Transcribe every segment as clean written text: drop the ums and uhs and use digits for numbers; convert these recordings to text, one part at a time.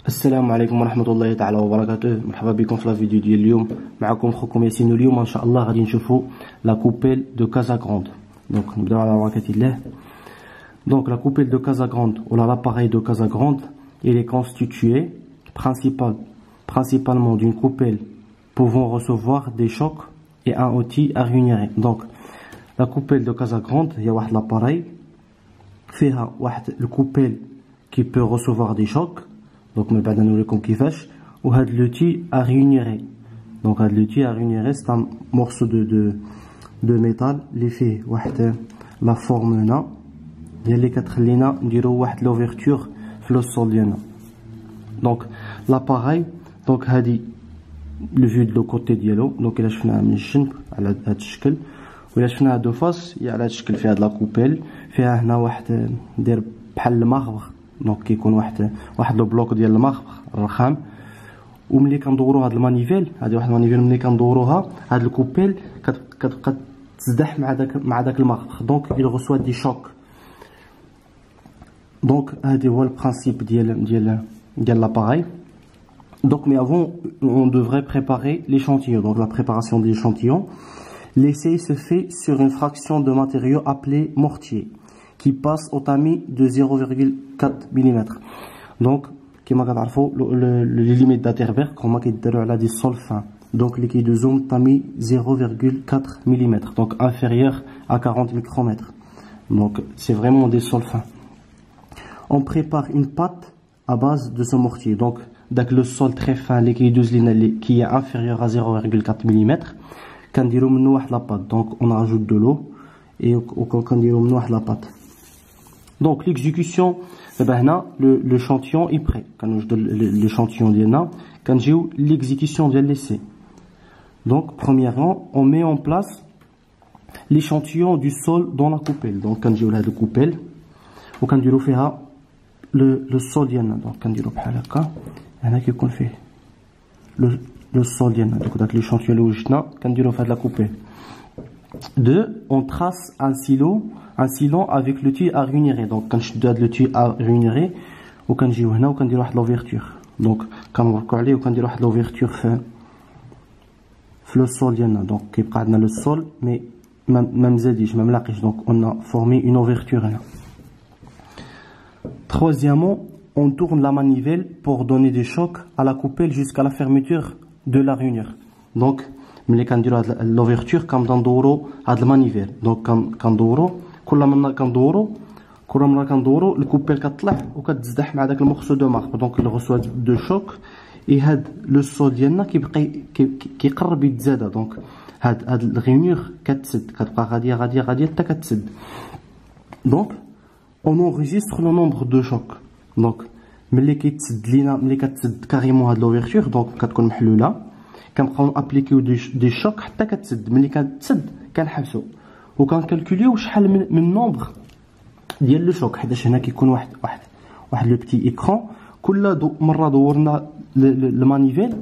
السلام عليكم ورحمة الله تعالى وبركاته. مرحبا بكم في لا فيديو ديال اليوم. معكم خوكم ياسين. اليوم ان شاء الله غادي نشوفوا لا كوبيل دو كازا غروند. دونك نبداو على بركة الله. Donc la coupelle de Casa Grande ou l'appareil de Casa Grande, il est constitué principalement d'une coupelle pouvant recevoir des chocs et un outil à réunir. Donc la coupelle de Casa Grande, il y a l'appareil, فيها le coupelle qui peut recevoir des chocs. Donc من بعد نوريكم كيفاش. وهاد l'outil à réunir. Donc هاد l'outil à réunir c'est un morceau de métal اللي فيه واحد la forme هنا ديال اللي كتخلينا نديرو واحد لوفيرتور في لو سول ديالنا. دونك لاباراي دونك هادي لو فيو دو كوتي ديالو. دونك الا شفناها من الجنب على هاد الشكل، وإلا شفناها دو فاس هي على هاد الشكل. فيها هاد لا كوبيل فيها هنا واحد داير بحال المغبغ. دونك كيكون واحد لو بلوك ديال المغبغ الرخام. وملي كندورو هاد المانيفيل، هادي واحد المانيفيل ملي كندوروها هاد الكوبيل كتبقى تزدح مع داك المغبغ. دونك il reçoit des chocs. Donc, c'est le principe de l'appareil. Donc, mais avant, on devrait préparer l'échantillon. Donc, la préparation de l'échantillon. L'essai se fait sur une fraction de matériau appelée mortier, qui passe au tamis de 0,4 mm. Donc, comme vous savez, les limites d'Atterberg, comment on des sols fins. Donc, les de zoom tamis 0,4 mm. Donc, inférieur à 40 micromètres. Donc, c'est vraiment des sols fins. On prépare une pâte à base de ce mortier. Donc, avec le sol très fin, qui est inférieur à 0,4 mm, quand on la pâte. Donc, on ajoute de l'eau et quand on la pâte. Donc, l'exécution, l'échantillon est prêt. Quand l'échantillon quand j'ai l'exécution de l'essai. Donc, premièrement, on met en place l'échantillon du sol dans la coupelle. Donc, quand j'ai la coupelle, ou quand on fait le sol ديالنا. دونك كنديرو بحال هكا. هنا كيكون فيه le sol ديالنا. دونك داك l'échantillon اللي وجدنا كنديرو في هاد لا كوبيل. 2. On trace un sillon avec l'outil à réunir. Donc كنشدو هاد l'outil à réunir وكنجيو هنا وكنديرو واحد l'ouverture. دونك كنوركو عليه وكنديرو واحد l'ouverture في le sol ديالنا. دونك كيبقى عندنا le sol mais ما مزاديش ما ملاقيش. دونك on a formé une ouverture هنا. Troisièmement, on tourne la manivelle pour donner des chocs à la coupelle jusqu'à la fermeture de la rainure. Donc, l'ouverture comme dans la manivelle. Donc, quand le coupelle كتطلع وكتزدح مع داك المورسو دو مارك. Donc, il reçoit de choc et le sol ديالنا كيقرب يتزاد. Donc, هاد الرينيور كتبقى غاديه حتى كتسد. Donc, on enregistre le nombre de chocs. Donc, ملي كتسد كاريمون هاد l'ouverture, donc كتكون محلوله كنبقاو ابليكيو دي شوك حتى كتسد. ملي كتسد كنحبسو وكنكالكوليو شحال من نومبر ديال لو شوك. حيتاش هنا كيكون واحد لو بتي ايكران. كل مره دورنا المانيفيل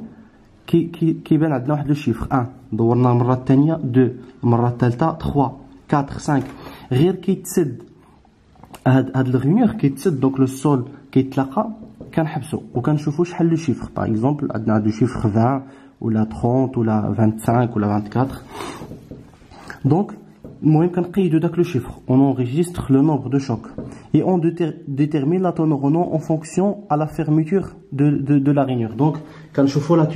كيبان عندنا واحد لو شيفر 1. دورنا المره الثانيه 2. المره الثالثه 3 4 5. غير كيتسد هاد الغينيور كيتسد. دونك لو سول كيتلاقى كنحبسو وكنشوفو شحال لو شيفر. باغ اكزومبل عندنا هاد لو شيفر 20 ولا 30 ولا 25 ولا 24. دونك المهم كنقيدو داك لو شيفر. on enregistre le nombre de chocs et on détermine la tonneau en fonction à la fermeture de la rainure. Donc كنشوفو la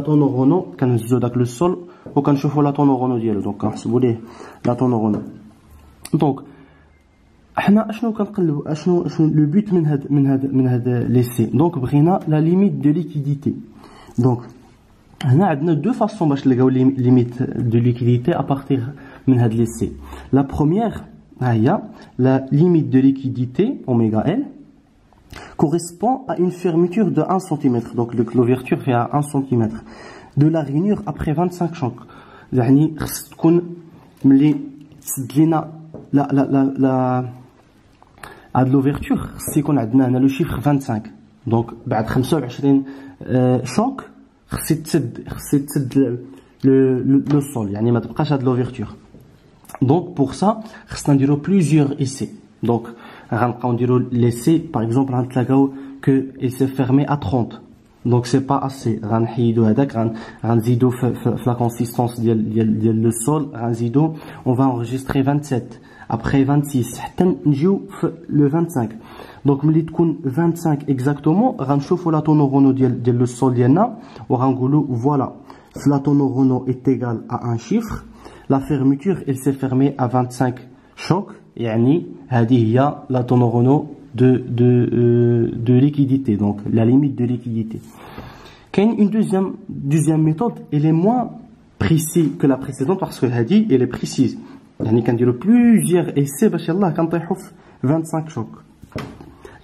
tonneau كنهزو داك لو سول وكنشوفو la tonneau ديالو. دونك كنحسبو ليه la tonneau. دونك احنا اشنو كنقلبوا اشنو لو بوت من هاد ليسي. دونك بغينا لا ليميت دو ليكيديتي. دونك هنا عندنا دو فاصون باش نلقاو ليميت دو ليكيديتي ابارتيغ من هاد ليسي. لا بروميير ها هي لا ليميت دو ليكيديتي اوميغا ال correspond à une fermeture de 1 cm. Donc l'ouverture fait à 1 cm de la rainure après 25 chocs. يعني خص تكون ملي تسد لينا لا هاد لوفيرتور خص يكون عندنا هنا لو شيفر 25. دونك بعد 25 شوك خص يتسد لو سول. يعني ما تبقاش هاد لوفيرتور. دونك بور سا خصنا نديرو بليزيور ايسي. دونك غنبقاو نديرو ليسي. باغ اكزومبل غنتلاقاو qu'il s'est fermé à 30. Donc c'est pas assez. غنحيدو هذاك غنزيدو في la consistance ديال le sol, غنزيدو on va enregistrer 27, après 26 حتى نجيو في le 25. Donc ملي تكون 25 exactement غنشوفوا la tonoronno ديال le sol ديالنا وغنقولوا voilà, la tonoronno est égale à un chiffre, la fermeture elle s'est fermée à 25 chocs, يعني هذه هي la tonoronno de liquidité, donc la limite de liquidité. Une deuxième méthode, elle est moins précise que la précédente parce que hadi elle est précise. يعني كنديروا plusieurs essais باش يلاه كنطيحوا في 25 chocs.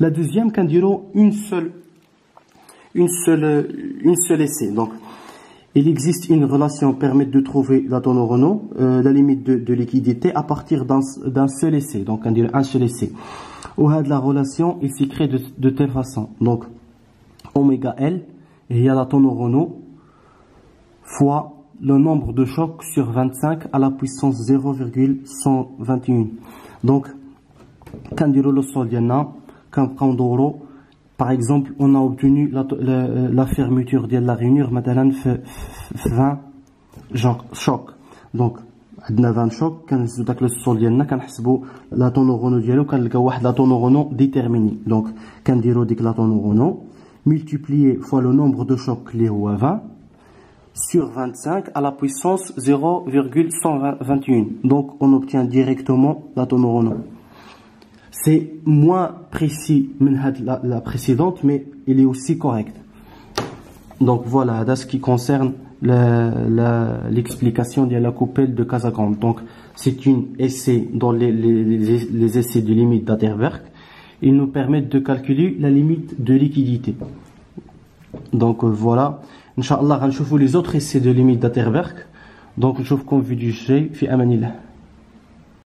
La deuxième كنديروا une seule essai. Donc il existe une relation permettant de trouver la tonoronno, la limite de liquidité à partir d'un seul essai. Donc on dirait un seul essai. Ou la relation il s'écrit de telle façon. Donc oméga L, il y a la tonoronno fois le nombre de chocs sur 25 à la puissance 0,121. Donc quand on le sol diana, quand on par exemple, on a obtenu la fermeture de la rainure, maintenant, 20 chocs. Donc, on a 20 chocs, quand on a le sol, on a la tonoronno, la tonoronno déterminée. Donc, quand on a la tonoronno, multiplié fois le nombre de chocs, les 20, sur 25 à la puissance 0,121. Donc, on obtient directement la tonoronno. C'est moins précis que la précédente, mais il est aussi correct. Donc voilà, c'est ce qui concerne l'explication de la coupelle de Casagrande. Donc c'est un essai dans les essais de limite d'Atterberg. Ils nous permettent de calculer la limite de liquidité. Donc voilà, Inch'Allah, on va voir les autres essais de limite d'Atterberg. Donc je vous convie du jeu, fi amanillah.